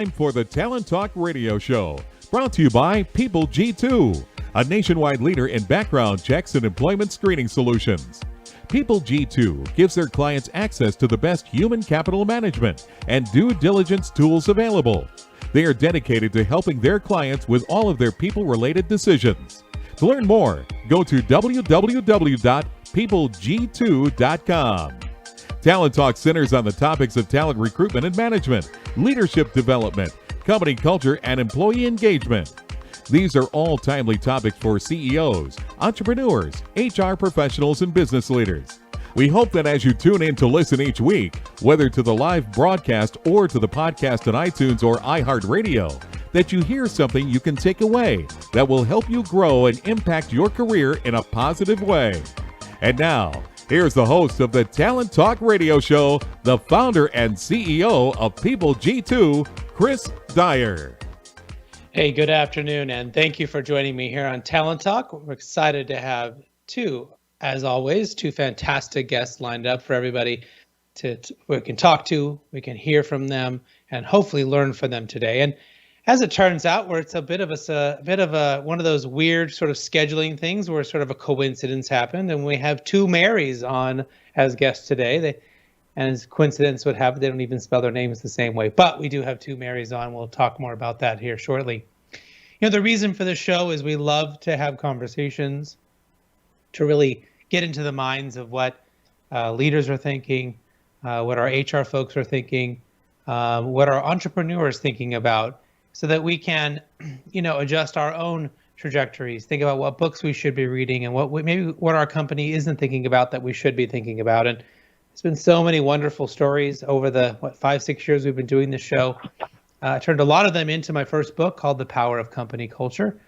Time for the Talent Talk Radio Show, brought to you by People G2, a nationwide leader in background checks and employment screening solutions. People G2 gives their clients access to the best human capital management and due diligence tools available. They are dedicated to helping their clients with all of their people-related decisions. To learn more, go to www.peopleg2.com. Talent Talk centers on the topics of talent recruitment and management, leadership development, company culture, and employee engagement. These are all timely topics for CEOs, entrepreneurs, HR professionals, and business leaders. We hope that as you tune in to listen each week, whether to the live broadcast or to the podcast on iTunes or iHeartRadio, that you hear something you can take away that will help you grow and impact your career in a positive way. And now, here's the host of the Talent Talk Radio Show, the founder and CEO of People G2, Chris Dyer. Hey, good afternoon, and thank you for joining me here on Talent Talk. We're excited to have as always, two fantastic guests lined up for everybody we can talk to, we can hear from them, and hopefully learn from them today. And as it turns out, where it's a bit of one of those weird sort of scheduling things where sort of a coincidence happened, and we have two Marys on as guests today. And as coincidence would have it, they don't even spell their names the same way. But we do have two Marys on. We'll talk more about that here shortly. The reason for the show is we love to have conversations to really get into the minds of what leaders are thinking, what our HR folks are thinking, what our entrepreneurs are thinking about, so that we can, adjust our own trajectories, think about what books we should be reading and what our company isn't thinking about that we should be thinking about. And there's been so many wonderful stories over the 5-6 years we've been doing this show. I turned a lot of them into my first book called The Power of Company Culture.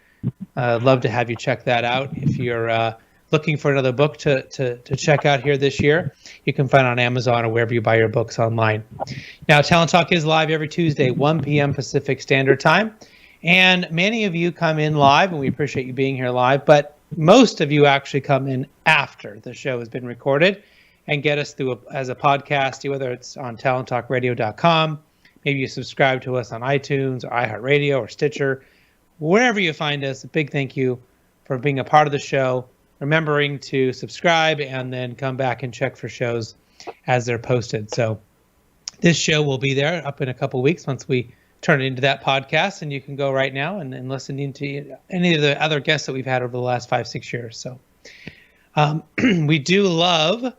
I'd love to have you check that out. If you're looking for another book to check out here this year, you can find it on Amazon or wherever you buy your books online. Now, Talent Talk is live every Tuesday, 1 p.m. Pacific Standard Time. And many of you come in live, and we appreciate you being here live, but most of you actually come in after the show has been recorded and get us through as a podcast, whether it's on talenttalkradio.com, maybe you subscribe to us on iTunes or iHeartRadio or Stitcher, wherever you find us. A big thank you for being a part of the show, remembering to subscribe and then come back and check for shows as they're posted. So this show will be there up in a couple weeks once we turn it into that podcast, and you can go right now and listen into any of the other guests that we've had over the last 5-6 years. So we do love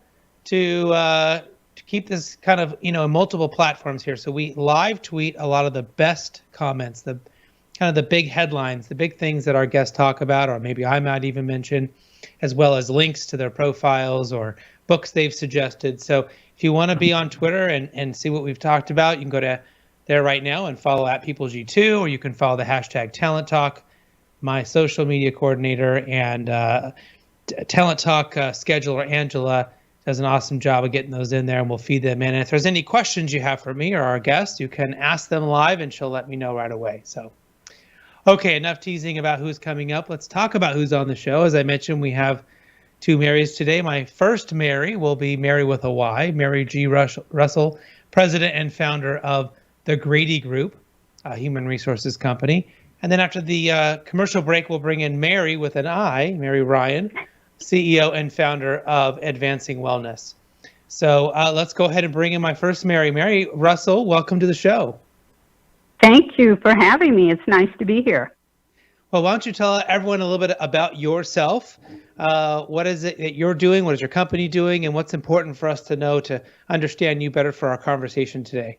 to keep this kind of, multiple platforms here. So we live tweet a lot of the best comments, the kind of the big headlines, the big things that our guests talk about, or maybe I might even mention, as well as links to their profiles or books they've suggested. So if you want to be on Twitter and see what we've talked about, you can go to there right now and follow at PeopleG2, or you can follow the hashtag Talent Talk, my social media coordinator, and Talent Talk scheduler, Angela, does an awesome job of getting those in there, and we'll feed them in. And if there's any questions you have for me or our guests, you can ask them live, and she'll let me know right away. So, okay, enough teasing about who's coming up. Let's talk about who's on the show. As I mentioned, we have two Marys today. My first Mary will be Mary with a Y, Mary G. Russell, president and founder of the Grady Group, a human resources company. And then after the commercial break, we'll bring in Mary with an I, Mary Ryan, CEO and founder of Advancing Wellness. So let's go ahead and bring in my first Mary. Mary Russell, welcome to the show. Thank you for having me. It's nice to be here. Well, why don't you tell everyone a little bit about yourself? What is it that you're doing? What is your company doing? And what's important for us to know to understand you better for our conversation today?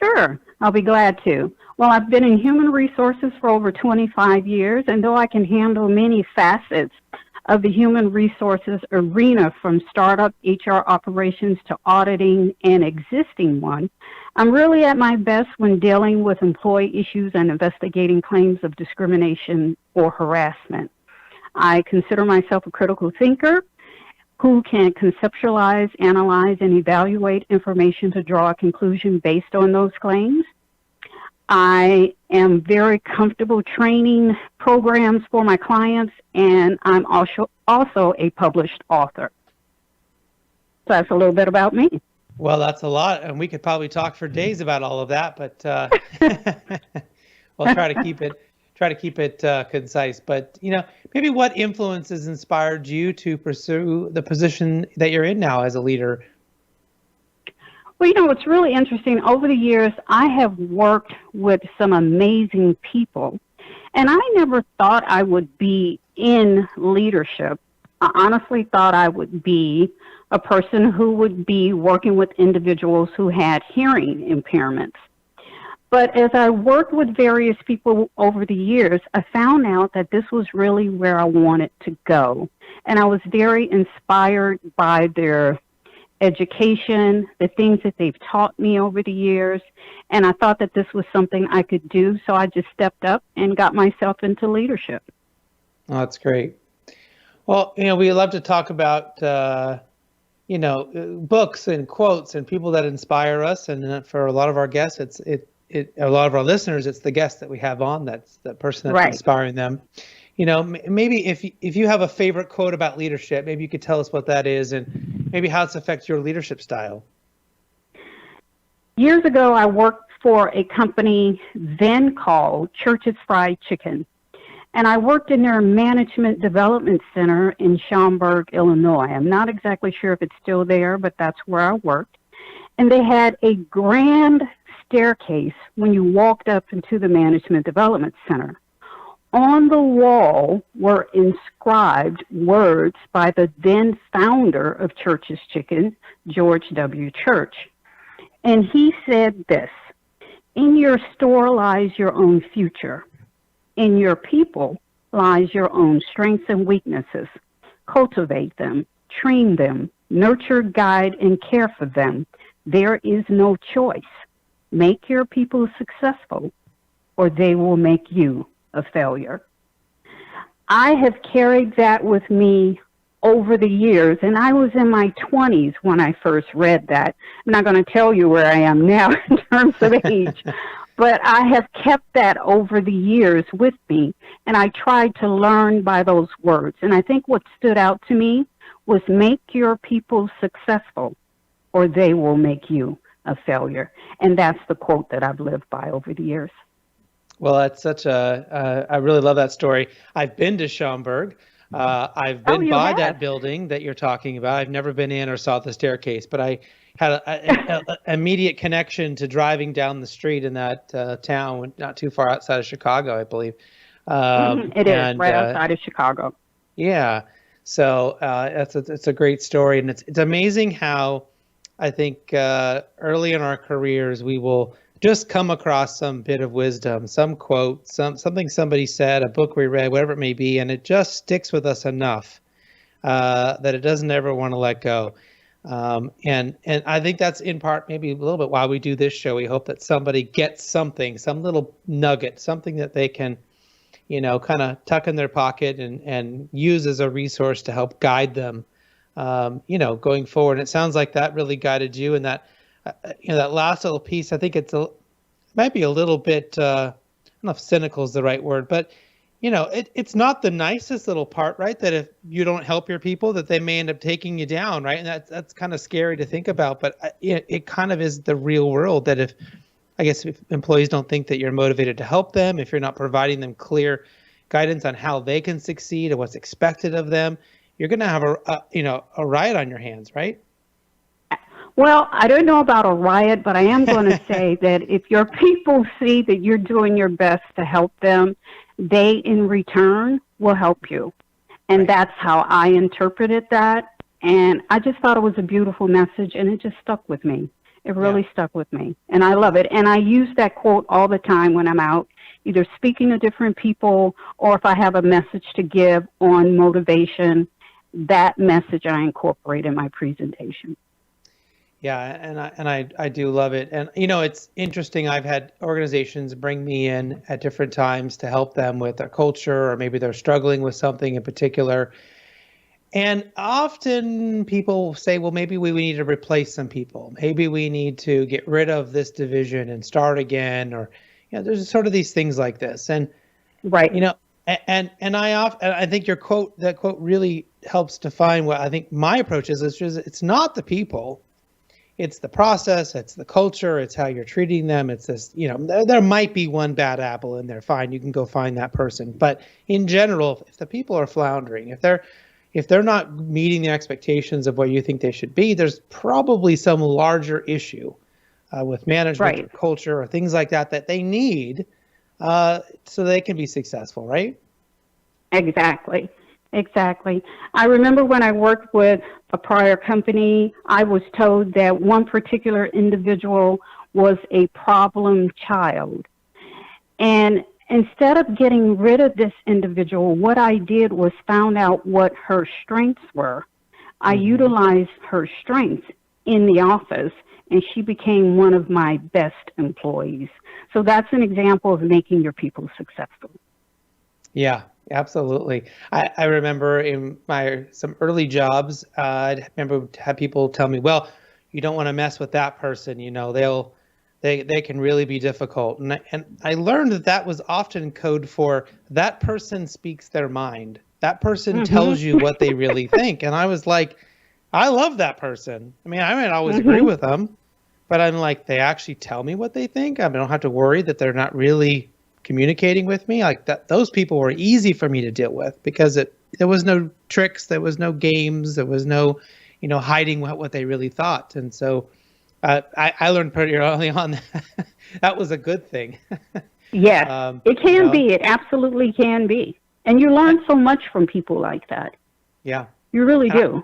Sure, I'll be glad to. Well, I've been in human resources for over 25 years, and though I can handle many facets of the human resources arena, from startup HR operations to auditing an existing one, I'm really at my best when dealing with employee issues and investigating claims of discrimination or harassment. I consider myself a critical thinker who can conceptualize, analyze, and evaluate information to draw a conclusion based on those claims. I am very comfortable training programs for my clients, and I'm also a published author. So that's a little bit about me. Well, that's a lot, and we could probably talk for days about all of that, but we'll try to keep it concise. But maybe what influences inspired you to pursue the position that you're in now as a leader? Well, it's really interesting. Over the years, I have worked with some amazing people, and I never thought I would be in leadership. I honestly thought I would be a person who would be working with individuals who had hearing impairments. But as I worked with various people over the years, I found out that this was really where I wanted to go. And I was very inspired by their education, the things that they've taught me over the years. And I thought that this was something I could do. So I just stepped up and got myself into leadership. Oh, that's great. Well, we love to talk about, books and quotes and people that inspire us. And for a lot of our guests, a lot of our listeners, it's the guest that we have on that's the person that's inspiring them. Maybe if you have a favorite quote about leadership, maybe you could tell us what that is and maybe how it's affects your leadership style. Years ago, I worked for a company then called Church's Fried Chicken. And I worked in their management development center in Schaumburg, Illinois. I'm not exactly sure if it's still there, but that's where I worked. And they had a grand staircase when you walked up into the management development center. On the wall were inscribed words by the then founder of Church's Chicken, George W. Church. And he said this: "In your store lies your own future. In your people lies your own strengths and weaknesses. Cultivate them, train them, nurture, guide, and care for them. There is no choice. Make your people successful, or they will make you a failure." I have carried that with me over the years, and I was in my 20s when I first read that. I'm not going to tell you where I am now in terms of age, but I have kept that over the years with me, and I tried to learn by those words. And I think what stood out to me was make your people successful, or they will make you a failure. And that's the quote that I've lived by over the years. Well, that's I really love that story. I've been to Schaumburg. I've been by that building that you're talking about. I've never been in or saw the staircase, but I had an immediate connection to driving down the street in that town, not too far outside of Chicago, I believe. It is right outside of Chicago. Yeah. So it's a great story. And it's amazing how I think early in our careers, we will just come across some bit of wisdom, some quote, something somebody said, a book we read, whatever it may be, and it just sticks with us enough that it doesn't ever want to let go. And I think that's in part maybe a little bit why we do this show. We hope that somebody gets something, some little nugget, something that they can, kind of tuck in their pocket and use as a resource to help guide them, going forward. And it sounds like that really guided you, and that that last little piece, I think it might be a little bit, I don't know if cynical is the right word, but it's not the nicest little part, right? That if you don't help your people, that they may end up taking you down, right? And that's kind of scary to think about, but it kind of is the real world. That if employees don't think that you're motivated to help them, if you're not providing them clear guidance on how they can succeed and what's expected of them, you're going to have a riot on your hands, right? Well, I don't know about a riot, but I am going to say that if your people see that you're doing your best to help them, they in return will help you. And right. That's how I interpreted that. And I just thought it was a beautiful message, and it just stuck with me. It really stuck with me. And I love it. And I use that quote all the time when I'm out, either speaking to different people or if I have a message to give on motivation. That message I incorporate in my presentation. Yeah, and I do love it. And it's interesting. I've had organizations bring me in at different times to help them with their culture, or maybe they're struggling with something in particular. And often people say, well, maybe we need to replace some people. Maybe we need to get rid of this division and start again, or there's sort of these things like this. And right, and I think that quote really helps define what I think my approach is. It's not the people. it's the process, it's the culture, it's how you're treating them. It's this, there might be one bad apple in there. Fine, you can go find that person. But in general, if the people are floundering, if they're not meeting the expectations of what you think they should be, there's probably some larger issue with management or culture or things like that they need so they can be successful, right? Exactly. I remember when I worked with a prior company, I was told that one particular individual was a problem child. And instead of getting rid of this individual, what I did was found out what her strengths were. I utilized her strengths in the office, and she became one of my best employees. So that's an example of making your people successful. Yeah, absolutely. I remember in some early jobs, I remember had people tell me, well, you don't want to mess with that person. They can really be difficult. And I learned that was often code for that person speaks their mind. That person tells you what they really think. And I was like, I love that person. I mean, I might always agree with them, but I'm like, they actually tell me what they think. I don't have to worry that they're not really communicating with me. Like that, those people were easy for me to deal with because there was no tricks, there was no games, there was no, hiding what they really thought. And so I learned pretty early on that that was a good thing. Yes, it can be. It absolutely can be. And you learn so much from people like that. Yeah. You really do.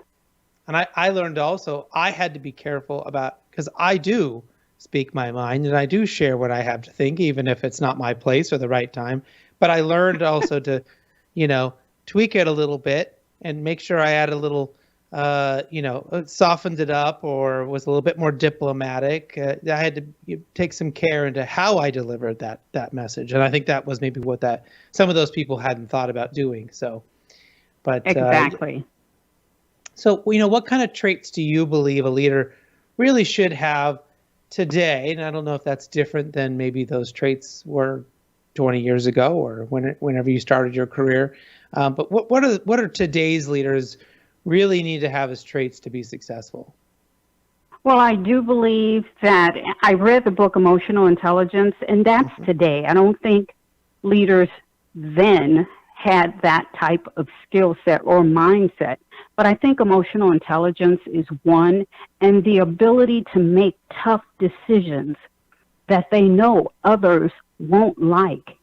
And I learned also I had to be careful about, because I do speak my mind and I do share what I have to think, even if it's not my place or the right time. But I learned also to, tweak it a little bit and make sure I add a little, softened it up or was a little bit more diplomatic. I had to take some care into how I delivered that message. And I think that was maybe what some of those people hadn't thought about doing. So, but exactly. So, what kind of traits do you believe a leader really should have today? And I don't know if that's different than maybe those traits were 20 years ago or whenever you started your career. But what are today's leaders really need to have as traits to be successful? Well, I do believe that I read the book Emotional Intelligence, and that's today. I don't think leaders then had that type of skill set or mindset. But I think emotional intelligence is one, and the ability to make tough decisions that they know others won't like.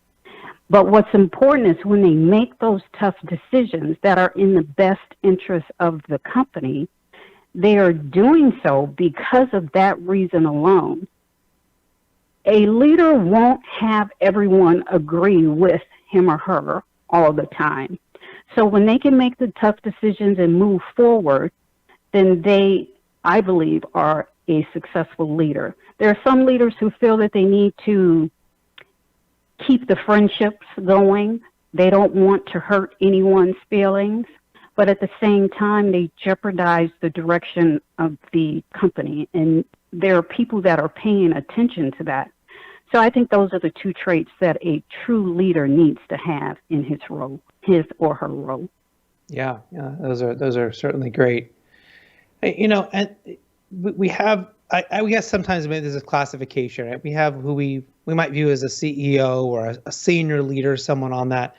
But what's important is when they make those tough decisions that are in the best interest of the company, they are doing so because of that reason alone. A leader won't have everyone agree with him or her all the time. So when they can make the tough decisions and move forward, then they, I believe, are a successful leader. There are some leaders who feel that they need to keep the friendships going. They don't want to hurt anyone's feelings, but at the same time, they jeopardize the direction of the company. And there are people that are paying attention to that. So I think those are the two traits that a true leader needs to have in his role, his or her role. Yeah, those are certainly great. And we have, I guess sometimes maybe there's a classification, right? We have who we might view as a CEO or a senior leader, someone on that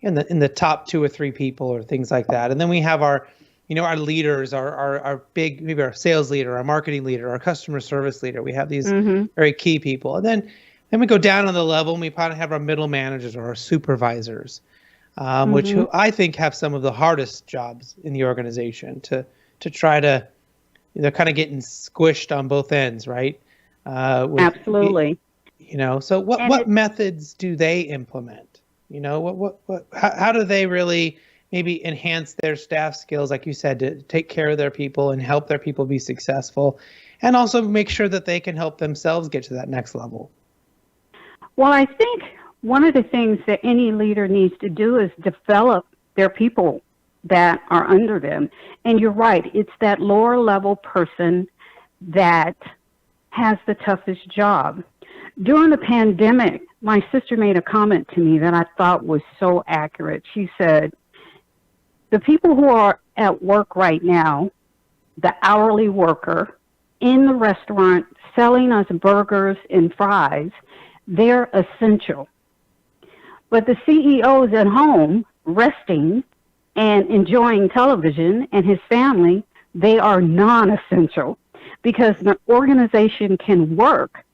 in the top 2 or 3 people or things like that. And then we have our leaders, our big, maybe our sales leader, our marketing leader, our customer service leader. We have these very key people. And then we go down on the level and we probably have our middle managers or our supervisors, which I think have some of the hardest jobs in the organization to try to, they're kind of getting squished on both ends, right? Absolutely. So what methods do they implement? How do they really maybe enhance their staff skills, like you said, to take care of their people and help their people be successful, and also make sure that they can help themselves get to that next level? Well, I think one of the things that any leader needs to do is develop their people that are under them. And you're right, it's that lower level person that has the toughest job. During the pandemic, my sister made a comment to me that I thought was so accurate. She said, the people who are at work right now, the hourly worker, in the restaurant selling us burgers and fries, they're essential. But the CEO's at home resting and enjoying television and his family, they are non-essential because the organization can work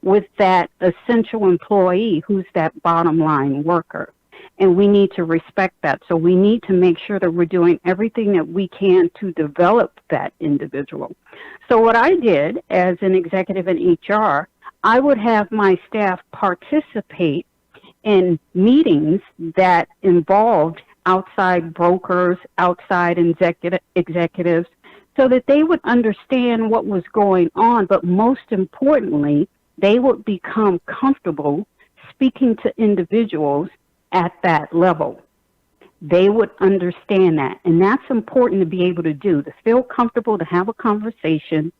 with that essential employee who's that bottom line worker. And we need to respect that. So we need to make sure that we're doing everything that we can to develop that individual. So what I did as an executive in HR, I would have my staff participate in meetings that involved outside brokers, outside executives, so that they would understand what was going on, but most importantly, they would become comfortable speaking to individuals at that level. They would understand that, and that's important to be able to do, to feel comfortable, to have a conversation,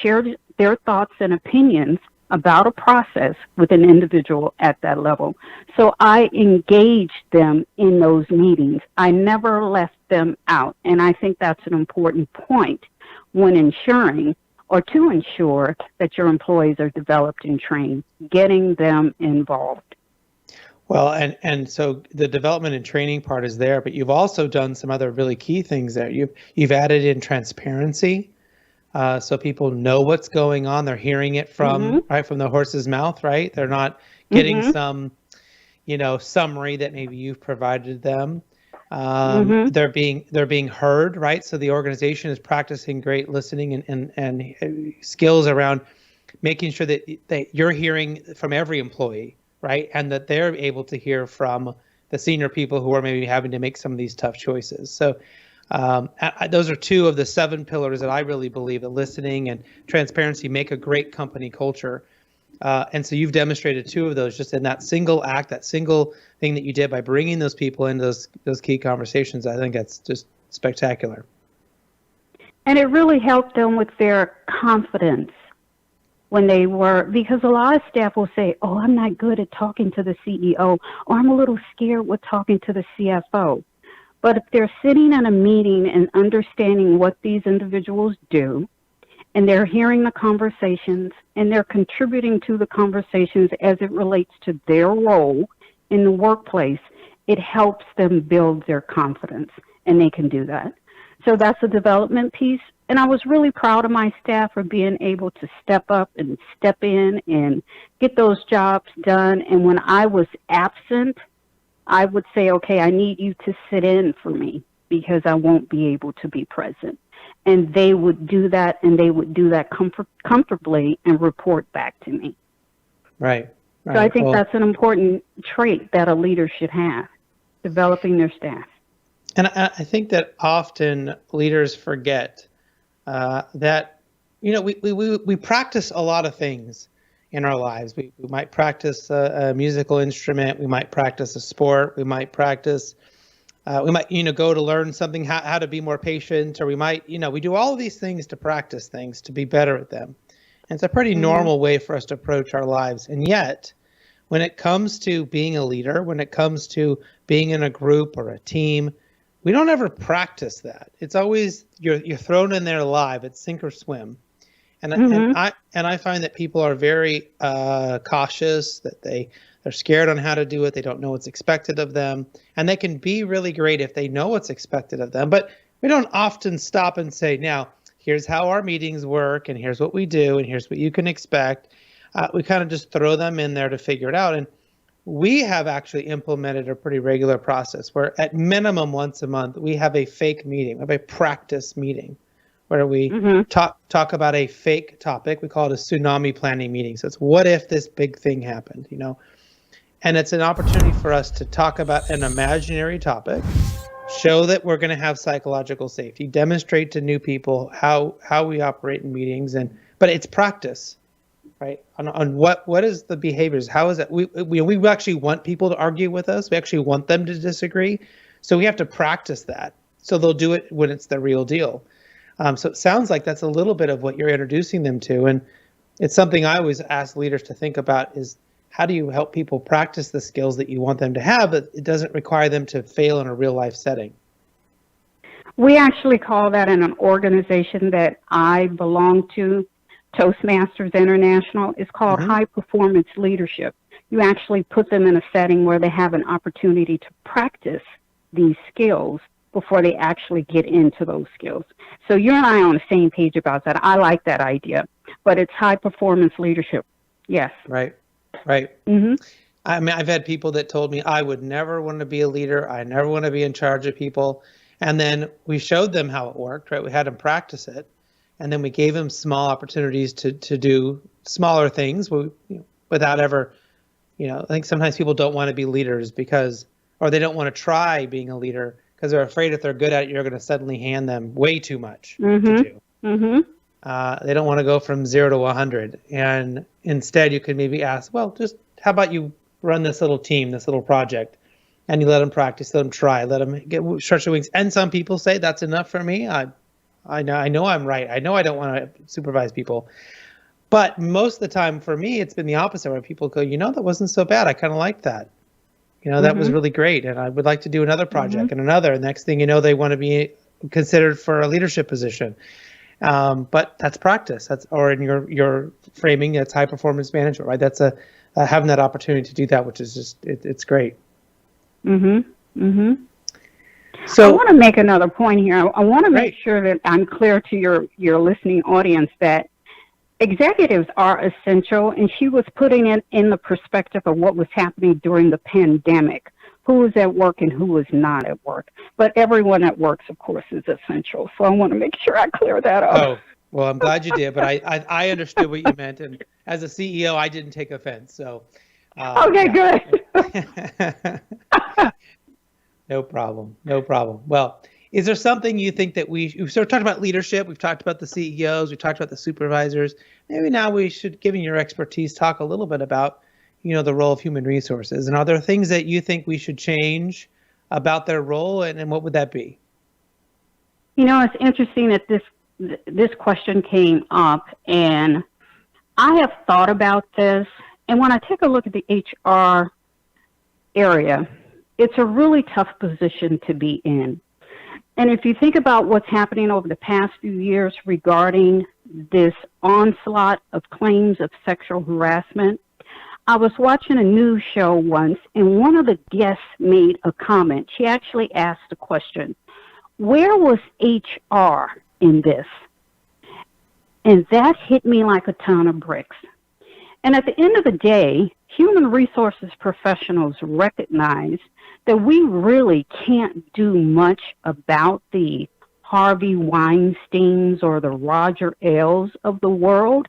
share their thoughts and opinions about a process with an individual at that level. So I engaged them in those meetings. I never left them out, and I think that's an important point when ensuring or to ensure that your employees are developed and trained, getting them involved. Well, and so the development and training part is there, but you've also done some other really key things there. You've added in transparency, so people know what's going on. They're hearing it from right from the horse's mouth, right? They're not getting some, summary that maybe you've provided them. They're being heard, right? So the organization is practicing great listening and skills around making sure that you're hearing from every employee, right? And that they're able to hear from the senior people who are maybe having to make some of these tough choices. So those are two of the 7 pillars that I really believe that listening and transparency make a great company culture. And so you've demonstrated 2 of those just in that single act, that single thing that you did by bringing those people into those key conversations. I think that's just spectacular. And it really helped them with their confidence when they were, because a lot of staff will say, oh, I'm not good at talking to the CEO, or I'm a little scared with talking to the CFO. But if they're sitting in a meeting and understanding what these individuals do, and they're hearing the conversations, and they're contributing to the conversations as it relates to their role in the workplace, it helps them build their confidence, and they can do that. So that's a development piece. And I was really proud of my staff for being able to step up and step in and get those jobs done. And when I was absent, I would say, okay, I need you to sit in for me because I won't be able to be present. And they would do that, and they would do that comfortably and report back to me. Right. So I think that's an important trait that a leader should have, developing their staff. And I think that often leaders forget that, we practice a lot of things in our lives. We might practice a musical instrument. We might practice a sport. We might practice, go to learn something, how to be more patient, or we might, we do all of these things to practice things, to be better at them. And it's a pretty normal way for us to approach our lives. And yet, when it comes to being a leader, when it comes to being in a group or a team, we don't ever practice that. It's always you're thrown in there live. It's sink or swim. And I find that people are very cautious, that they're scared on how to do it. They don't know what's expected of them. And they can be really great if they know what's expected of them. But we don't often stop and say, now, here's how our meetings work, and here's what we do, and here's what you can expect. We kind of just throw them in there to figure it out. And we have actually implemented a pretty regular process where at minimum once a month, we have a fake meeting, we have a practice meeting where we talk about a fake topic. We call it a tsunami planning meeting. So it's what if this big thing happened, And it's an opportunity for us to talk about an imaginary topic, show that we're going to have psychological safety, demonstrate to new people how we operate in meetings, but it's practice. Right, on what is the behaviors? How is it? We actually want people to argue with us. We actually want them to disagree. So we have to practice that. So they'll do it when it's the real deal. So it sounds like that's a little bit of what you're introducing them to. And it's something I always ask leaders to think about is how do you help people practice the skills that you want them to have, but it doesn't require them to fail in a real life setting? We actually call that in an organization that I belong to Toastmasters International. It's called Mm-hmm. high performance leadership. You actually put them in a setting where they have an opportunity to practice these skills before they actually get into those skills. So you and I are on the same page about that. I like that idea, but it's high performance leadership. Yes. Right. Right. Mm-hmm. I mean, I've had people that told me I would never want to be a leader. I never want to be in charge of people. And then we showed them how it worked, right? We had them practice it. And then we gave them small opportunities to do smaller things without ever, I think sometimes people don't want to be leaders or they don't want to try being a leader because they're afraid if they're good at it, you're going to suddenly hand them way too much to do. Mm-hmm. They don't want to go from 0 to 100. And instead, you could maybe ask, well, just how about you run this little team, this little project, and you let them practice, let them try, let them stretch their wings. And some people say that's enough for me. I know I'm right. I know I don't want to supervise people. But most of the time for me, it's been the opposite where people go, that wasn't so bad. I kind of liked that. That was really great. And I would like to do another project and another. Next thing you know, they want to be considered for a leadership position. But that's practice. Or in your framing, that's high performance management, right? That's having that opportunity to do that, which is just, it's great. Mm-hmm. Mm-hmm. So I want to make another point here. I want to make Great. sure that I'm clear to your listening audience that executives are essential, and she was putting it in the perspective of what was happening during the pandemic, who was at work and who was not at work. But everyone at work, of course, is essential. So I want to make sure I clear that up. Oh, well, I'm glad you did, but I understood what you meant, and as a CEO, I didn't take offense. So Okay, yeah. good. No problem. Well, is there something you think that we've sort of talked about leadership? We've talked about the CEOs. We talked about the supervisors. Maybe now we should, given your expertise, talk a little bit about, the role of human resources. And are there things that you think we should change about their role, and what would that be? It's interesting that this question came up, and I have thought about this. And when I take a look at the HR area, it's a really tough position to be in. And if you think about what's happening over the past few years regarding this onslaught of claims of sexual harassment, I was watching a news show once, and one of the guests made a comment. She actually asked a question, where was HR in this? And that hit me like a ton of bricks. And at the end of the day, human resources professionals recognize that we really can't do much about the Harvey Weinsteins or the Roger Ailes of the world.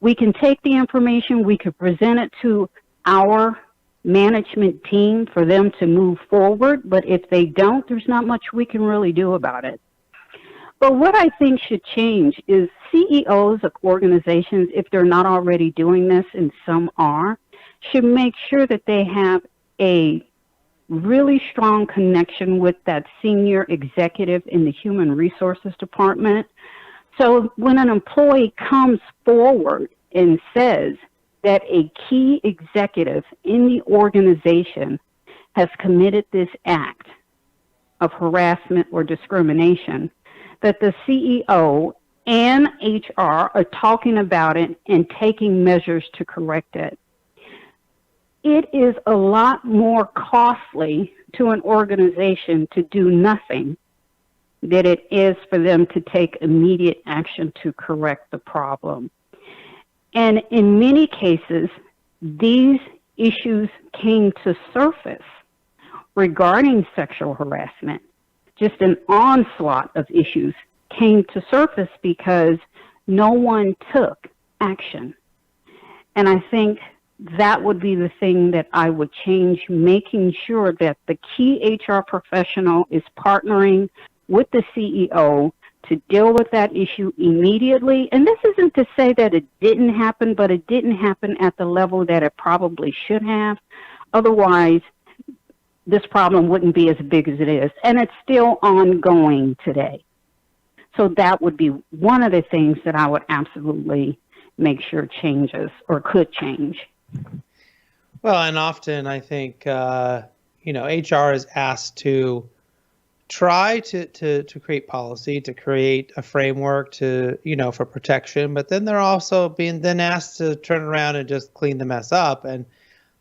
We can take the information, we could present it to our management team for them to move forward, but if they don't, there's not much we can really do about it. But what I think should change is CEOs of organizations, if they're not already doing this, and some are, should make sure that they have a really strong connection with that senior executive in the human resources department. So when an employee comes forward and says that a key executive in the organization has committed this act of harassment or discrimination, that the CEO and HR are talking about it and taking measures to correct it. It is a lot more costly to an organization to do nothing than it is for them to take immediate action to correct the problem. And in many cases, these issues came to surface regarding sexual harassment. Just an onslaught of issues came to surface because no one took action. And I think that would be the thing that I would change, making sure that the key HR professional is partnering with the CEO to deal with that issue immediately. And this isn't to say that it didn't happen, but it didn't happen at the level that it probably should have. Otherwise, this problem wouldn't be as big as it is. And it's still ongoing today. So that would be one of the things that I would absolutely make sure changes or could change. Well, and often I think, HR is asked to try to create policy, to create a framework to, for protection, but then they're also being then asked to turn around and just clean the mess up. And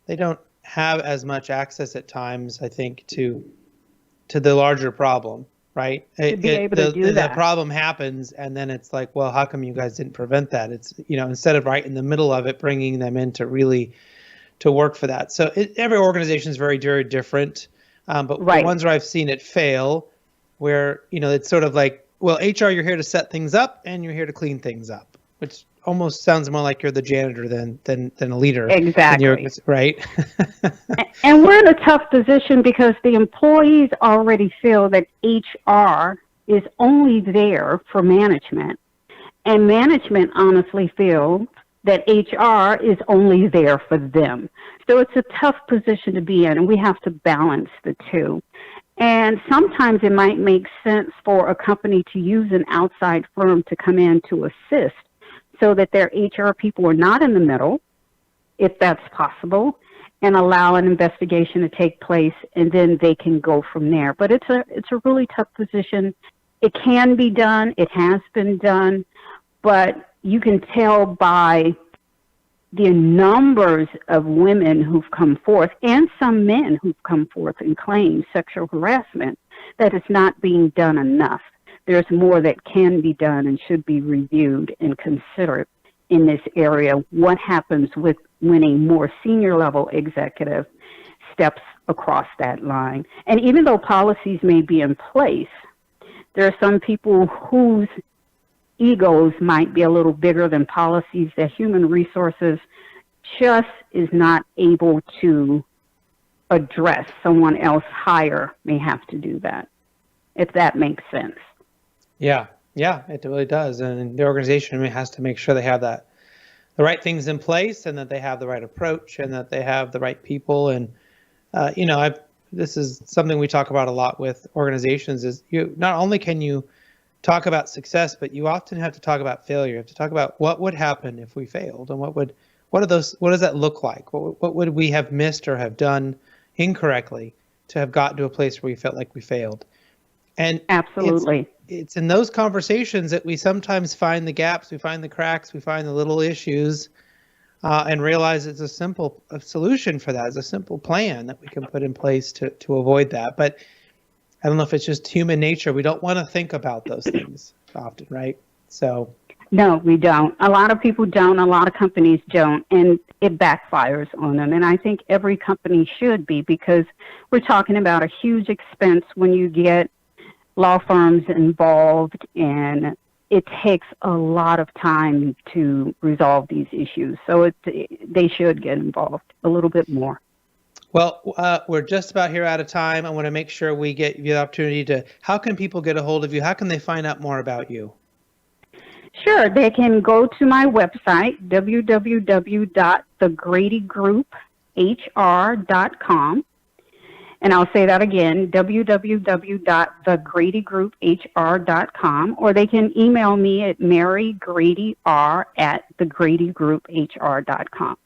they don't have as much access at times, I think, to the larger problem, right? To be able to do that. The problem happens, and then it's like, well, how come you guys didn't prevent that? It's, instead of right in the middle of it, bringing them in to really to work for that. So every organization is very, very different. But right. The ones where I've seen it fail, where, it's sort of like, well, HR, you're here to set things up and you're here to clean things up, which almost sounds more like you're the janitor than a leader. Exactly. Right. And we're in a tough position because the employees already feel that HR is only there for management. And management honestly feels that HR is only there for them. So it's a tough position to be in, and we have to balance the two. And sometimes it might make sense for a company to use an outside firm to come in to assist so that their HR people are not in the middle, if that's possible, and allow an investigation to take place, and then they can go from there. But it's a really tough position. It can be done. It has been done. But you can tell by the numbers of women who've come forth and some men who've come forth and claimed sexual harassment that it's not being done enough. There's more that can be done and should be reviewed and considered in this area. What happens when a more senior level executive steps across that line? And even though policies may be in place, there are some people whose egos might be a little bigger than policies that human resources just is not able to address. Someone else higher may have to do that, if that makes sense. Yeah, it really does. And the organization has to make sure they have the right things in place, and that they have the right approach, and that they have the right people. And, this is something we talk about a lot with organizations is not only can you talk about success, but you often have to talk about failure. You have to talk about what would happen if we failed, and what does that look like? What would we have missed or have done incorrectly to have gotten to a place where we felt like we failed? And absolutely, it's in those conversations that we sometimes find the gaps, we find the cracks, we find the little issues, and realize it's a simple solution for that. It's a simple plan that we can put in place to avoid that. But I don't know if it's just human nature. We don't want to think about those things often, right? So. No, we don't. A lot of people don't. A lot of companies don't. And it backfires on them. And I think every company should be, because we're talking about a huge expense when you get law firms involved, and it takes a lot of time to resolve these issues. So they should get involved a little bit more. Well, we're just about here out of time. I want to make sure we get you the opportunity to, how can people get a hold of you? How can they find out more about you? Sure. They can go to my website, www.thegradygroup.hr.com. And I'll say that again, www.thegradygroup.hr.com, or they can email me at marygradyr@thegradygroup.hr.com.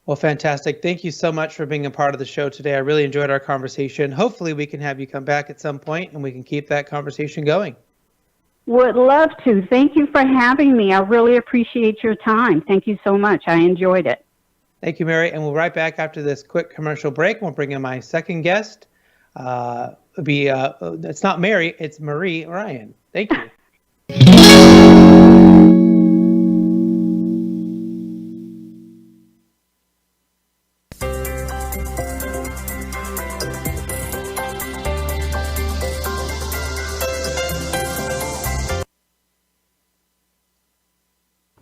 Well, fantastic. Thank you so much for being a part of the show today. I really enjoyed our conversation. Hopefully we can have you come back at some point and we can keep that conversation going. Would love to. Thank you for having me. I really appreciate your time. Thank you so much. I enjoyed it. Thank you, Mary. And we'll be right back after this quick commercial break. We'll bring in my second guest. It's not Mary, it's Marie Ryan. Thank you.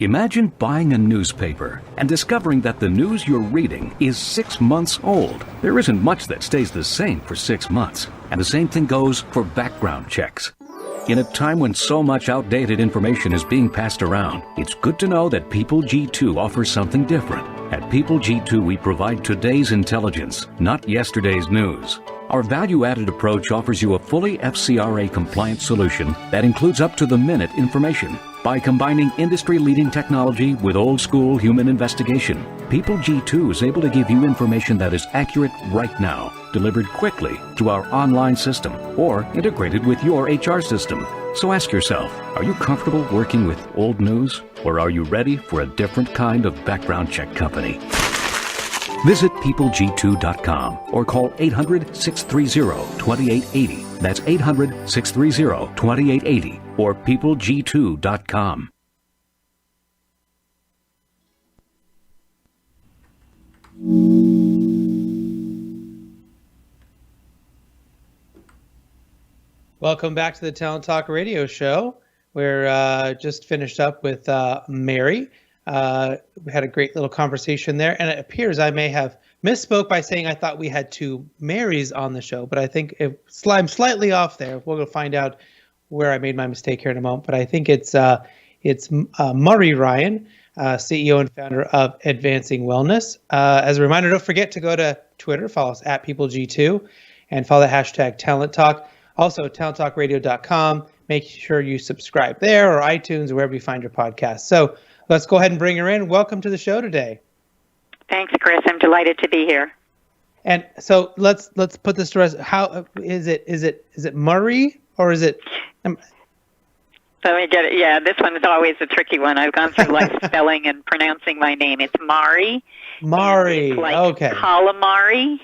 Imagine buying a newspaper and discovering that the news you're reading is 6 months old. There isn't much that stays the same for 6 months, and the same thing goes for background checks. In a time when so much outdated information is being passed around, it's good to know that People G2 offers something different. At People G2, we provide today's intelligence, not yesterday's news. Our value-added approach offers you a fully FCRA-compliant solution that includes up-to-the-minute information. By combining industry-leading technology with old-school human investigation, People G2 is able to give you information that is accurate right now, delivered quickly to our online system, or integrated with your HR system. So ask yourself, are you comfortable working with old news, or are you ready for a different kind of background check company? Visit peopleg2.com or call 800-630-2880. That's 800-630-2880 or peopleg2.com. Welcome back to the Talent Talk radio show. We're just finished up with Mary. We had a great little conversation there, and it appears I may have misspoke by saying I thought we had two Marys on the show, but I think I'm slightly off there. We're going to find out where I made my mistake here in a moment, but I think it's Murray Ryan, CEO and founder of Advancing Wellness. As a reminder, don't forget to go to Twitter, follow us at PeopleG2, and follow the hashtag Talent Talk. Also, talenttalkradio.com. Make sure you subscribe there or iTunes or wherever you find your podcast. So let's go ahead and bring her in. Welcome to the show today. Thanks, Chris. I'm delighted to be here. And so let's put this to rest. How is it? Is it Murray or is it? Let me get it. Yeah, this one is always a tricky one. I've gone through life spelling and pronouncing my name. It's Mari. Mari. It's like okay. calamari.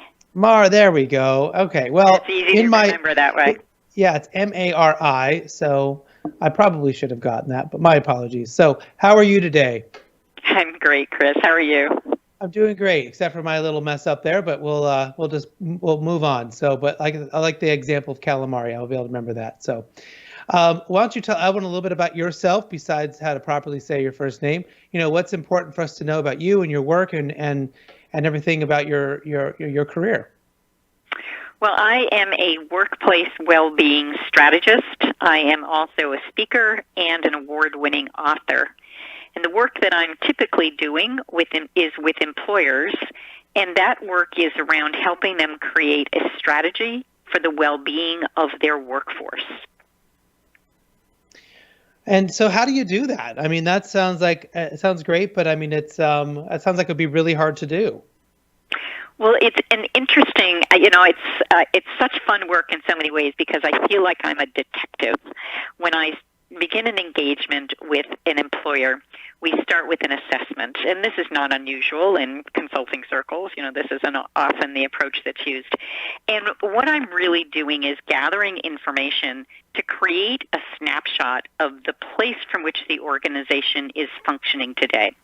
There we go. Okay. Well, it's easy to remember that way. Yeah, it's Mari. So I probably should have gotten that, but my apologies. So how are you today? I'm great, Chris. How are you? I'm doing great, except for my little mess up there, but we'll move on. So, but I like the example of calamari. I'll be able to remember that. So, why don't you tell everyone a little bit about yourself besides how to properly say your first name? You know, what's important for us to know about you and your work and everything about your career. Well, I am a workplace well-being strategist. I am also a speaker and an award-winning author. And the work that I'm typically doing is with employers, and that work is around helping them create a strategy for the well-being of their workforce. And so how do you do that? I mean, that sounds like it sounds great, but I mean, it sounds like it'd be really hard to do. Well, it's an interesting, it's such fun work in so many ways because I feel like I'm a detective. When I begin an engagement with an employer, we start with an assessment, and this is not unusual in consulting circles. You know, this isn't often the approach that's used. And what I'm really doing is gathering information to create a snapshot of the place from which the organization is functioning today.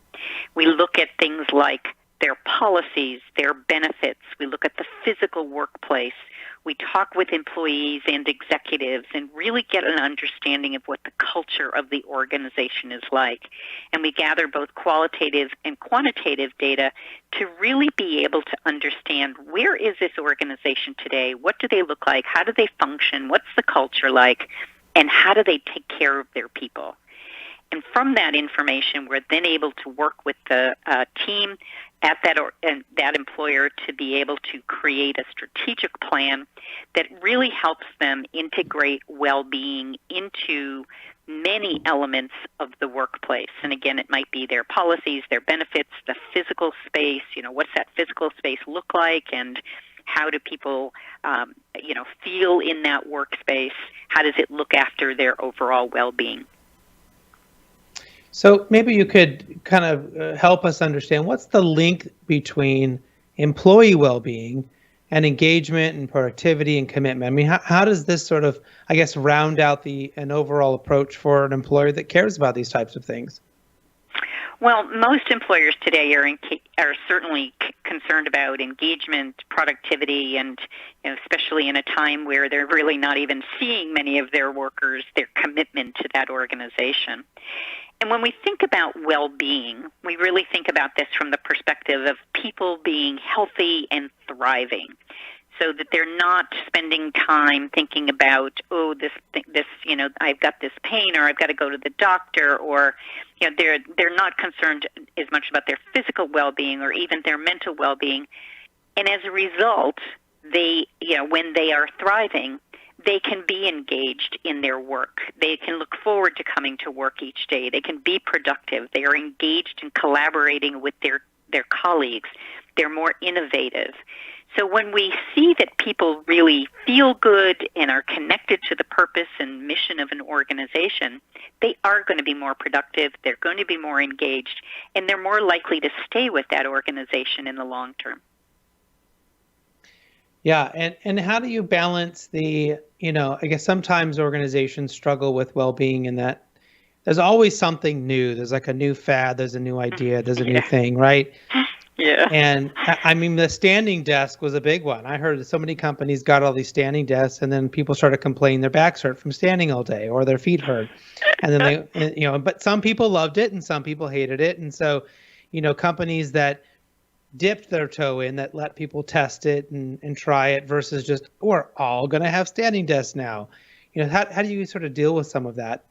We look at things like their policies, their benefits. We look at the physical workplace. We talk with employees and executives and really get an understanding of what the culture of the organization is like. And we gather both qualitative and quantitative data to really be able to understand where is this organization today, what do they look like, how do they function, what's the culture like, and how do they take care of their people. And from that information, we're then able to work with the team at that employer to be able to create a strategic plan that really helps them integrate well-being into many elements of the workplace. And again, it might be their policies, their benefits, the physical space. You know, what's that physical space look like, and how do people, feel in that workspace? How does it look after their overall well-being? So maybe you could kind of help us understand what's the link between employee well-being and engagement and productivity and commitment. I mean, how does this sort of, I guess, round out an overall approach for an employer that cares about these types of things? Well, most employers today are certainly concerned about engagement, productivity, and especially in a time where they're really not even seeing many of their workers, their commitment to that organization. And when we think about well-being, we really think about this from the perspective of people being healthy and thriving, so that they're not spending time thinking about, I've got this pain, or I've got to go to the doctor, or they're not concerned as much about their physical well-being or even their mental well-being. And as a result, when they are thriving, they can be engaged in their work. They can look forward to coming to work each day. They can be productive. They are engaged in collaborating with their colleagues. They're more innovative. So when we see that people really feel good and are connected to the purpose and mission of an organization, they are going to be more productive, they're going to be more engaged, and they're more likely to stay with that organization in the long term. Yeah, and how do you balance I guess sometimes organizations struggle with well-being in that there's always something new. There's like a new fad, there's a new idea, there's a new thing, right? Yeah. And I mean, the standing desk was a big one. I heard that so many companies got all these standing desks, and then people started complaining their backs hurt from standing all day or their feet hurt. And then but some people loved it and some people hated it. And so, companies that dipped their toe in, that let people test it and try it versus just, we're all going to have standing desks now. How do you sort of deal with some of that?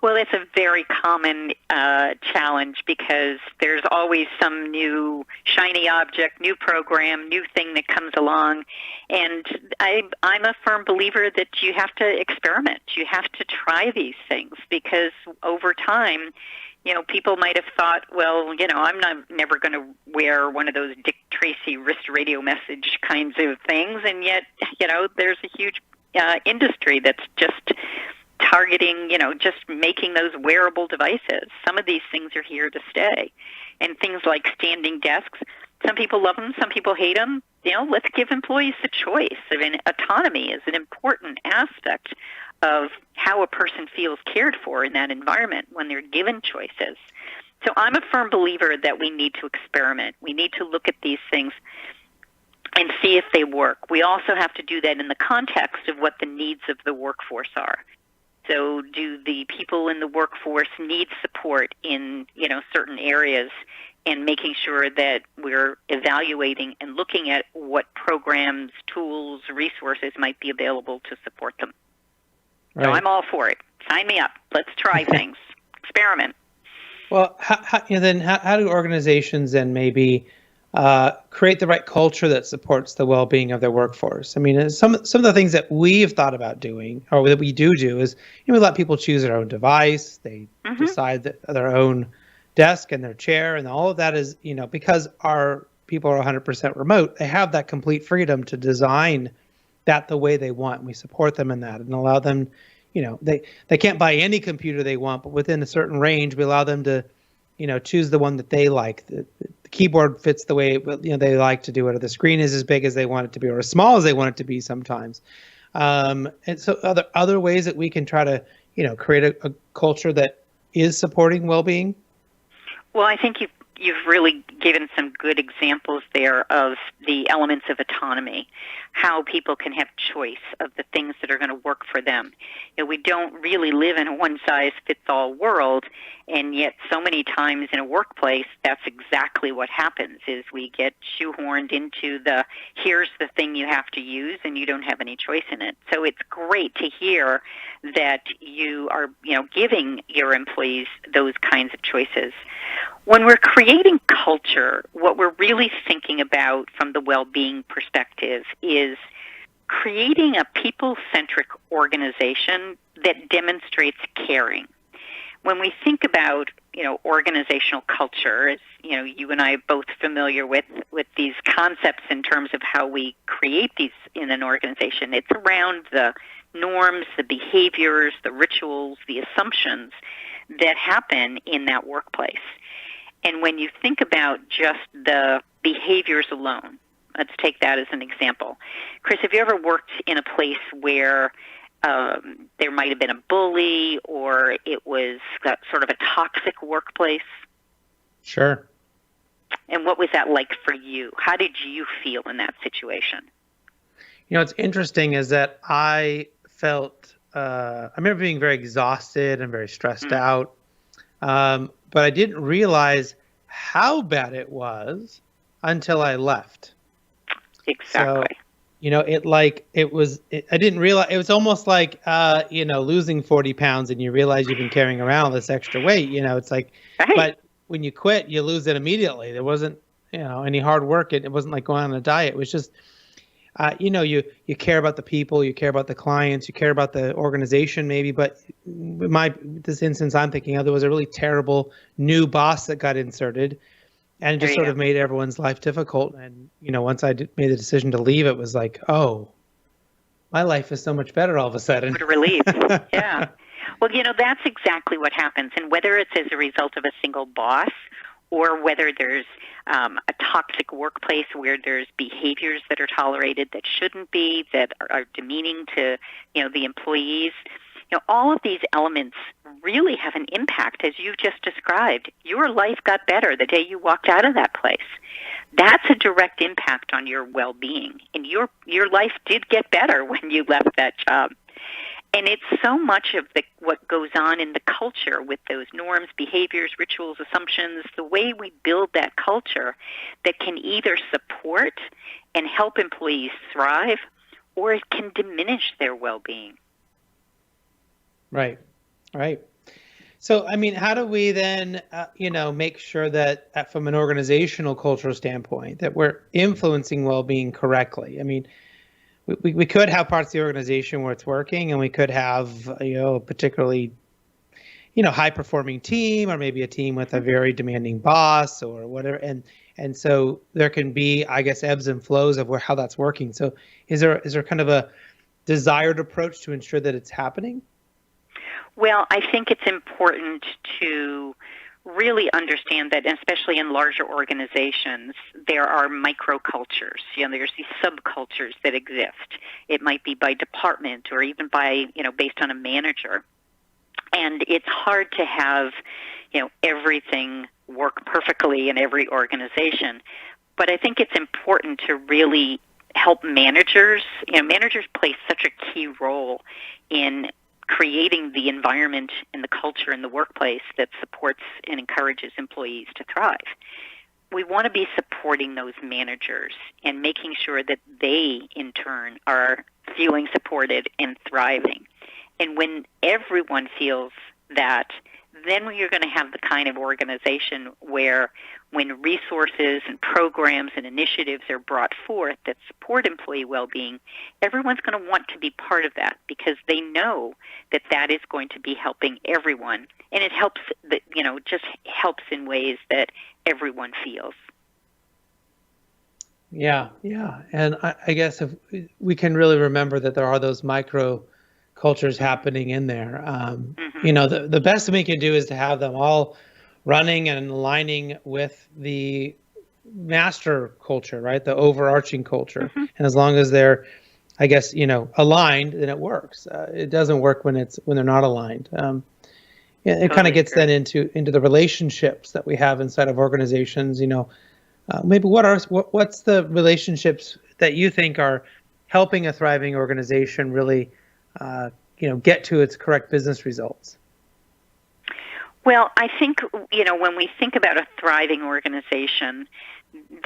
Well, it's a very common challenge because there's always some new shiny object, new program, new thing that comes along. And I'm a firm believer that you have to experiment. You have to try these things because over time, people might have thought, well, I'm never going to wear one of those Dick Tracy wrist radio message kinds of things. And yet, there's a huge industry that's just targeting, just making those wearable devices. Some of these things are here to stay. And things like standing desks, some people love them, some people hate them. Let's give employees the choice. I mean, autonomy is an important aspect of how a person feels cared for in that environment when they're given choices. So I'm a firm believer that we need to experiment. We need to look at these things and see if they work. We also have to do that in the context of what the needs of the workforce are. So do the people in the workforce need support in, certain areas, and making sure that we're evaluating and looking at what programs, tools, resources might be available to support them. Right. So I'm all for it. Sign me up. Let's try things. Experiment. Well, how do organizations then maybe create the right culture that supports the well-being of their workforce? I mean, some of the things that we've thought about doing, or that we do is, we let people choose their own device. They decide their own desk and their chair, and all of that is, because our people are 100% remote, they have that complete freedom to design that the way they want. We support them in that and allow them, they can't buy any computer they want, but within a certain range, we allow them to, choose the one that they like. The keyboard fits the way they like to do it, or the screen is as big as they want it to be, or as small as they want it to be sometimes. And so other ways that we can try to, create a culture that is supporting well-being. Well, I think you've really given some good examples there of the elements of autonomy, how people can have choice of the things that are going to work for them. We don't really live in a one-size-fits-all world, and yet so many times in a workplace, that's exactly what happens, is we get shoehorned into here's the thing you have to use, and you don't have any choice in it. So it's great to hear that you are, giving your employees those kinds of choices. When we're creating culture, what we're really thinking about from the well-being perspective is creating a people-centric organization that demonstrates caring. When we think about, organizational culture, as you and I are both familiar with these concepts in terms of how we create these in an organization, it's around the norms, the behaviors, the rituals, the assumptions that happen in that workplace. And when you think about just the behaviors alone, let's take that as an example. Chris, have you ever worked in a place where there might have been a bully, or it was sort of a toxic workplace? Sure. And what was that like for you? How did you feel in that situation? What's interesting is that I felt, I remember being very exhausted and very stressed out. But I didn't realize how bad it was until I left. Exactly. So, I didn't realize, it was almost like, losing 40 pounds and you realize you've been carrying around this extra weight, it's like, right. But when you quit, you lose it immediately. There wasn't, any hard work. It wasn't like going on a diet. It was just, you care about the people, you care about the clients, you care about the organization maybe, but this instance I'm thinking of, there was a really terrible new boss that got inserted, and it just sort of made everyone's life difficult. And once I made the decision to leave, it was like, oh, my life is so much better all of a sudden. What a relief. Yeah. Well, that's exactly what happens. And whether it's as a result of a single boss or whether there's a toxic workplace where there's behaviors that are tolerated that shouldn't be, that are demeaning to, the employees, all of these elements really have an impact, as you just described. Your life got better the day you walked out of that place. That's a direct impact on your well-being. And your life did get better when you left that job. And it's so much of what goes on in the culture with those norms, behaviors, rituals, assumptions, the way we build that culture that can either support and help employees thrive, or it can diminish their well-being. Right. So, how do we then, make sure that from an organizational cultural standpoint, that we're influencing well-being correctly? We could have parts of the organization where it's working, and we could have, a particularly, high-performing team, or maybe a team with a very demanding boss or whatever. And so there can be, I guess, ebbs and flows of how that's working. So is there kind of a desired approach to ensure that it's happening? Well, I think it's important to really understand that, especially in larger organizations, there are microcultures. There's these subcultures that exist. It might be by department or even by, based on a manager. And it's hard to have, everything work perfectly in every organization. But I think it's important to really help managers. Managers play such a key role in creating the environment and the culture in the workplace that supports and encourages employees to thrive. We want to be supporting those managers and making sure that they, in turn, are feeling supported and thriving. And when everyone feels that, then you're going to have the kind of organization where when resources and programs and initiatives are brought forth that support employee well-being, everyone's going to want to be part of that because they know that that is going to be helping everyone. And it helps, just helps in ways that everyone feels. Yeah. And I guess if we can really remember that there are those micro cultures happening in there. The best we can do is to have them all running and aligning with the master culture, right? The overarching culture. And as long as they're, I guess, aligned, then it works. It doesn't work when they're not aligned. It kind of gets then into the relationships that we have inside of organizations. Maybe what's the relationships that you think are helping a thriving organization really get to its correct business results? Well, I think, when we think about a thriving organization,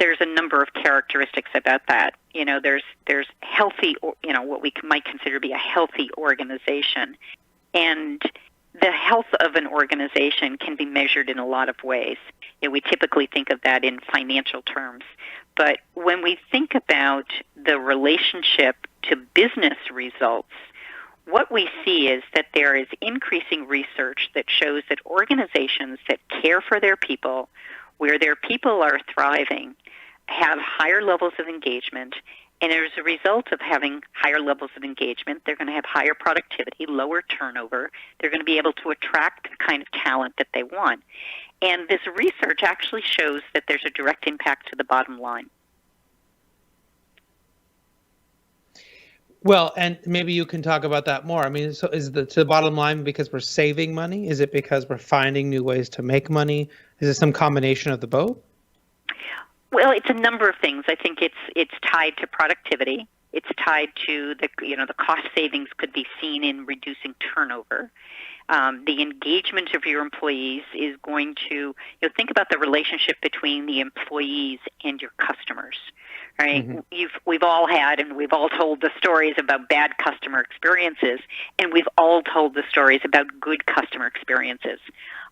there's a number of characteristics about that. There's healthy, what we might consider to be a healthy organization. And the health of an organization can be measured in a lot of ways. We typically think of that in financial terms. But when we think about the relationship to business results, what we see is that there is increasing research that shows that organizations that care for their people, where their people are thriving, have higher levels of engagement. And as a result of having higher levels of engagement, they're going to have higher productivity, lower turnover. They're going to be able to attract the kind of talent that they want. And this research actually shows that there's a direct impact to the bottom line. Well, and maybe you can talk about that more. So is to the bottom line because we're saving money? Is it because we're finding new ways to make money? Is it some combination of the both? Well, it's a number of things. I think it's tied to productivity. It's tied to the cost savings could be seen in reducing turnover. The engagement of your employees is going to, think about the relationship between the employees and your customers, right? Mm-hmm. We've all had and we've all told the stories about bad customer experiences, and we've all told the stories about good customer experiences.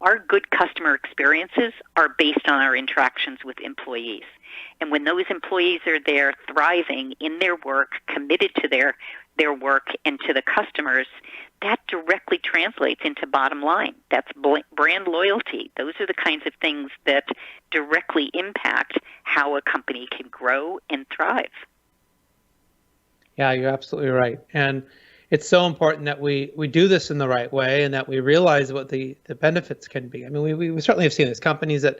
Our good customer experiences are based on our interactions with employees. And when those employees are there thriving in their work, committed to their work and to the customers, that directly translates into bottom line. That's brand loyalty. Those are the kinds of things that directly impact how a company can grow and thrive. Yeah, you're absolutely right. And it's so important that we do this in the right way and that we realize what the benefits can be. I mean, we certainly have seen this. Companies that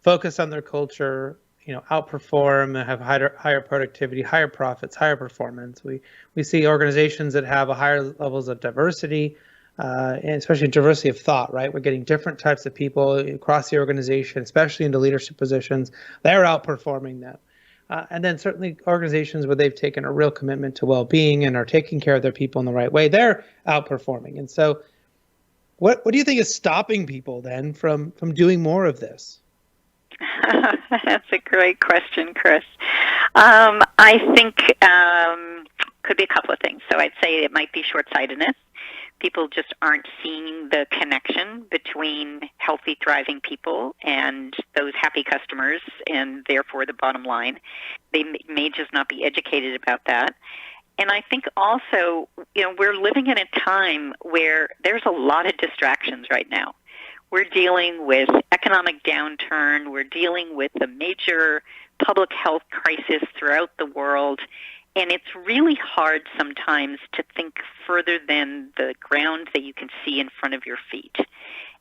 focus on their culture, outperform and have higher productivity, higher profits, higher performance. We see organizations that have a higher levels of diversity, and especially diversity of thought, right? We're getting different types of people across the organization, especially into leadership positions. They're outperforming them. And then certainly organizations where they've taken a real commitment to well-being and are taking care of their people in the right way, they're outperforming. And so what do you think is stopping people then from doing more of this? That's a great question, Chris. I think could be a couple of things. So I'd say it might be short-sightedness. People just aren't seeing the connection between healthy, thriving people and those happy customers, and therefore the bottom line. They may just not be educated about that. And I think also, we're living in a time where there's a lot of distractions right now. We're dealing with economic downturn. We're dealing with a major public health crisis throughout the world. And it's really hard sometimes to think further than the ground that you can see in front of your feet.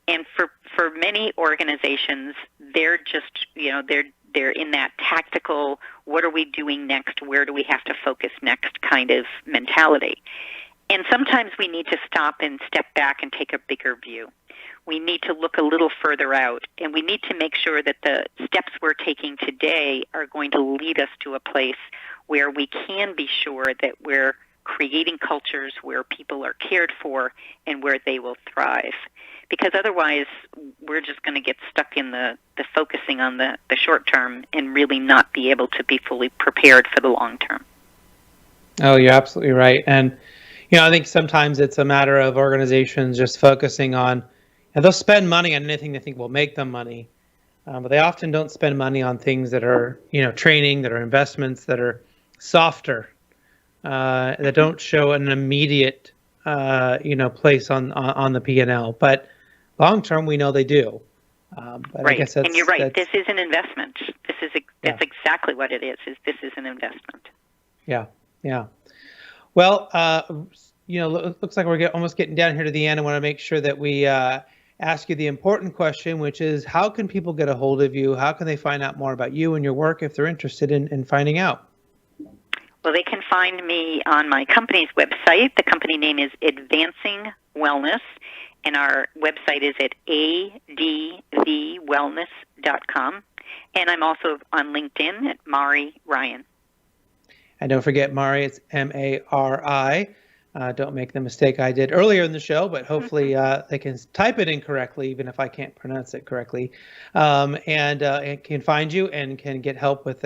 And for many organizations, they're just, they're in that tactical, what are we doing next? Where do we have to focus next kind of mentality. And sometimes we need to stop and step back and take a bigger view. We need to look a little further out, and we need to make sure that the steps we're taking today are going to lead us to a place where we can be sure that we're creating cultures where people are cared for and where they will thrive. Because otherwise, we're just going to get stuck in the focusing on the short term and really not be able to be fully prepared for the long term. Oh, you're absolutely right. And, I think sometimes it's a matter of organizations just focusing on, they'll spend money on anything they think will make them money, but they often don't spend money on things that are, training, that are investments, that are softer, that don't show an immediate, place on the P&L. But long term, we know they do. But right, I guess and you're right. This is an investment. That's exactly what it is. This is an investment. Yeah. Well, looks like we're almost getting down here to the end. I want to make sure that we ask you the important question, which is, how can people get a hold of you? How can they find out more about you and your work if they're interested in finding out? Well, they can find me on my company's website. The company name is Advancing Wellness, and our website is at advwellness.com. And I'm also on LinkedIn at Mari Ryan. And don't forget Mari, it's Mari. Don't make the mistake I did earlier in the show, but hopefully they can type it incorrectly, even if I can't pronounce it correctly, and can find you and can get help with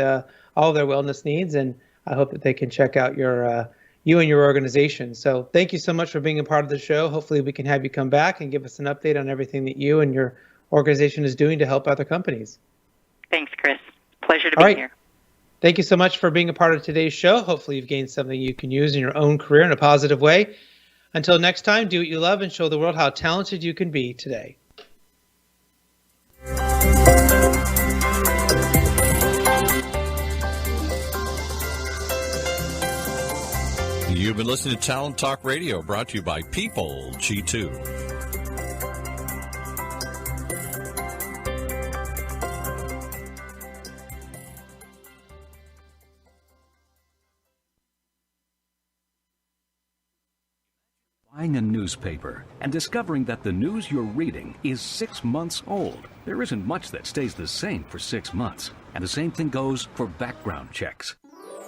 all their wellness needs. And I hope that they can check out you and your organization. So thank you so much for being a part of the show. Hopefully we can have you come back and give us an update on everything that you and your organization is doing to help other companies. Thanks, Chris. Pleasure to be here. Thank you so much for being a part of today's show. Hopefully you've gained something you can use in your own career in a positive way. Until next time, do what you love and show the world how talented you can be today. You've been listening to Talent Talk Radio, brought to you by People G2. Buying a newspaper and discovering that the news you're reading is 6 months old. There isn't much that stays the same for 6 months. And the same thing goes for background checks.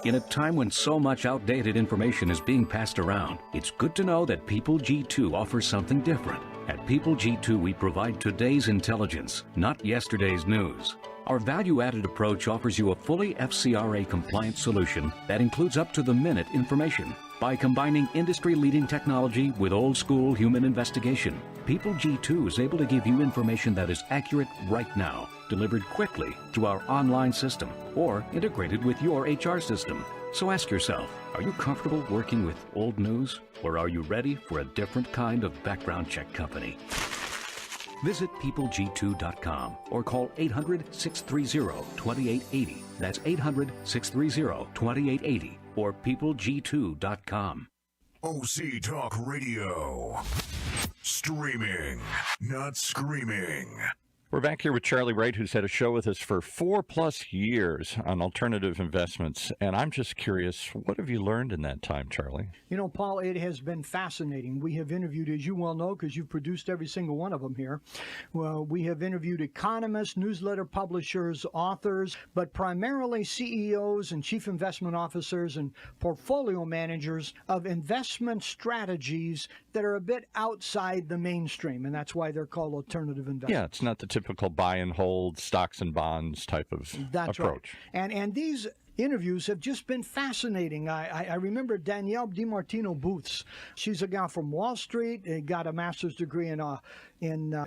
In a time when so much outdated information is being passed around, it's good to know that People G2 offers something different. At People G2, we provide today's intelligence, not yesterday's news. Our value-added approach offers you a fully FCRA-compliant solution that includes up-to-the-minute information. By combining industry-leading technology with old-school human investigation, People G2 is able to give you information that is accurate right now, delivered quickly through our online system or integrated with your HR system. So ask yourself, are you comfortable working with old news, or are you ready for a different kind of background check company? Visit peopleg2.com or call 800-630-2880. That's 800-630-2880 or peopleg2.com. OC Talk Radio. Streaming, not screaming. We're back here with Charlie Wright, who's had a show with us for 4+ years on alternative investments. And I'm just curious, what have you learned in that time, Charlie? You know, Paul, it has been fascinating. We have interviewed, as you well know, because you've produced every single one of them here. Well, we have interviewed economists, newsletter publishers, authors, but primarily CEOs and chief investment officers and portfolio managers of investment strategies that are a bit outside the mainstream. And that's why they're called alternative investments. Yeah, it's not the typical buy and hold stocks and bonds type of approach. Right. And these interviews have just been fascinating. I remember Danielle DiMartino Booths. She's a gal from Wall Street, got a master's degree in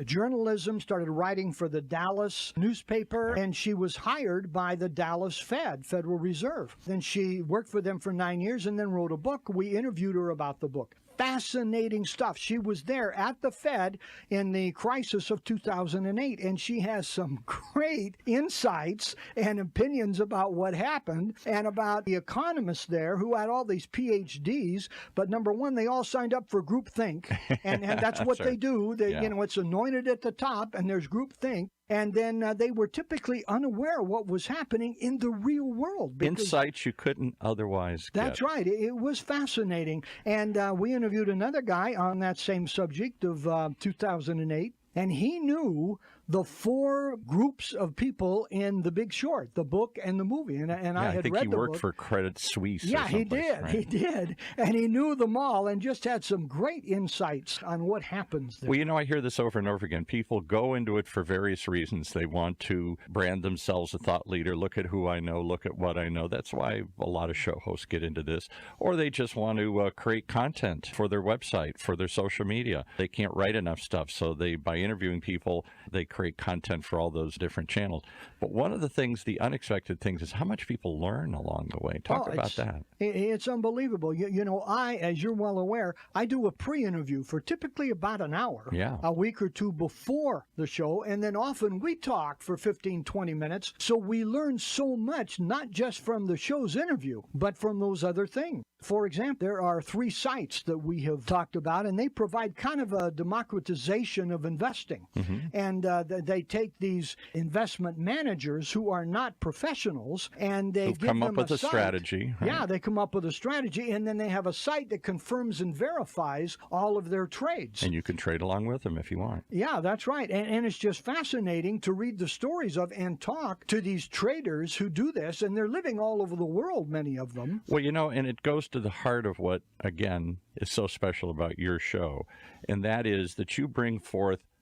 journalism, started writing for the Dallas newspaper, and she was hired by the Dallas Federal Reserve. Then she worked for them for 9 years and then wrote a book. We interviewed her about the book. Fascinating stuff. She was there at the Fed in the crisis of 2008, and she has some great insights and opinions about what happened and about the economists there who had all these PhDs. But number one, they all signed up for groupthink, and that's what Sure. they do. They, Yeah. you know, it's anointed at the top, and there's groupthink. And then they were typically unaware of what was happening in the real world. Insights you couldn't otherwise get. That's right. It was fascinating. And we interviewed another guy on that same subject of 2008. And he knew the 4 groups of people in The Big Short, the book and the movie. And I had think read he the worked book. for Credit Suisse. Yeah, or he someplace, did. right? He did. And he knew them all and just had some great insights on what happens there. Well, you know, I hear this over and over again. People go into it for various reasons. They want to brand themselves a thought leader. Look at who I know. Look at what I know. That's why a lot of show hosts get into this. Or they just want to create content for their website, for their social media. They can't write enough stuff. So by interviewing people, they create content for all those different channels. But one of the things, the unexpected things, is how much people learn along the way. Talk about that. It's unbelievable. You know, as you're well aware, I do a pre-interview for typically about an hour, a week or two before the show, and then often we talk for 15, 20 minutes. So we learn so much, not just from the show's interview, but from those other things. For example, there are 3 sites that we have talked about, and they provide kind of a democratization of investing. Mm-hmm. And they take these investment managers who are not professionals, and they Who've give come them up with a site. strategy. Right? Yeah, they come up with a strategy, and then they have a site that confirms and verifies all of their trades. And you can trade along with them if you want. Yeah, that's right. And it's just fascinating to read the stories of and talk to these traders who do this, and they're living all over the world, many of them. Well, you know, and it goes to the heart of what, again, is so special about your show, and that is that you bring forth